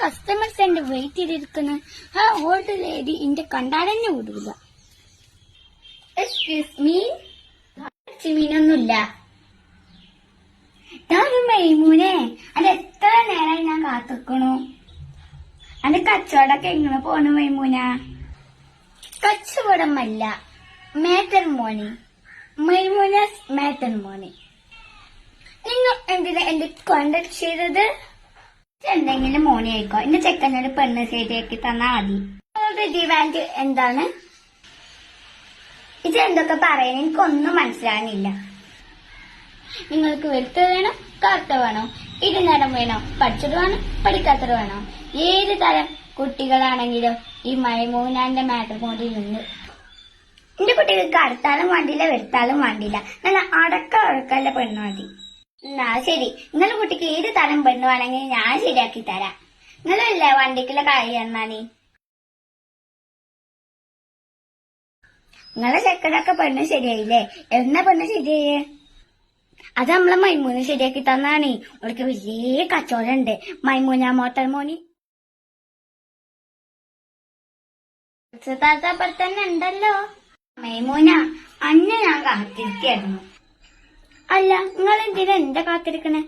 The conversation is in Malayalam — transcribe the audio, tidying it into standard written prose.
കസ്റ്റമേഴ്സ് എന്റെ വെയിറ്റ് ചെയ്തിരിക്കുന്ന ആ ഓൾഡ് ലേഡി എന്റെ കണ്ടാടന്നെ വിടൂല. Excuse me, മീനൊന്നുമില്ല. മൈമൂനെ, അത് എത്ര നേരമായി ഞാൻ കാത്തിക്കണു. അന്റെ കച്ചവടമൊക്കെ എങ്ങനെ പോണു മൈമൂന? കച്ചവടമല്ല, മാറ്റർ മോണി. മൈമൂന മാറ്റർ മോണി. നിങ്ങൾ എന്തിനാ എന്റെ കോണ്ടാക്ട് ചെയ്തത്? എന്തെങ്കിലും മോണി ആയിക്കോ, എന്റെ ചെക്കനോട് പെണ്ണ് ശരിയാക്കി തന്നാ മതി. നിങ്ങളുടെ ഡിമാൻഡ് എന്താണ്? ഇത് എന്തൊക്കെ പറയാൻ എനിക്കൊന്നും മനസ്സിലാകുന്നില്ല. നിങ്ങൾക്ക് വെളുത്തത് വേണോ, കറുത്ത വേണോ, ഇരുനിറം വേണോ, പഠിച്ചത് വേണോ, പഠിക്കാത്തത് വേണോ? ഏത് തരം കുട്ടികളാണെങ്കിലും ഈ മൈമൂനാന്റെ മാട്രിമോണിയിൽ നിന്ന് എന്റെ കുട്ടികൾക്ക് കറുത്താലും വേണ്ടില്ല, വെളുത്താലും വേണ്ടില്ല, നല്ല അടക്കമുള്ള പെണ്ണ് മതി. എന്നാ ശരി, നിങ്ങളുടെ കുട്ടിക്ക് ഏത് തരം പെണ്ണ് വേണമെങ്കിൽ ഞാൻ ശരിയാക്കി തരാം. നിങ്ങളല്ലേ വണ്ടിക്കുള്ള കാര്യം എന്നാണീ? നിങ്ങളെ ചെക്കനൊക്കെ പെണ്ണ് ശരിയായില്ലേ? എന്നാ പെണ്ണ് ശരിയായേ? അത് നമ്മളെ മൈമൂന് ശരിയാക്കി തന്നാണേ. അവൾക്ക് വലിയ കച്ചവടം ഉണ്ട്, മൈമൂന മോട്ടർ മോണി. താത്താപ്പുറത്ത് തന്നെ ഉണ്ടല്ലോ. മൈമൂന, അന്നെ ഞാൻ കാത്തിരിക്കായിരുന്നു. അല്ല, നിങ്ങൾ എന്തിനാ എന്താ കാത്തിരിക്കണേ?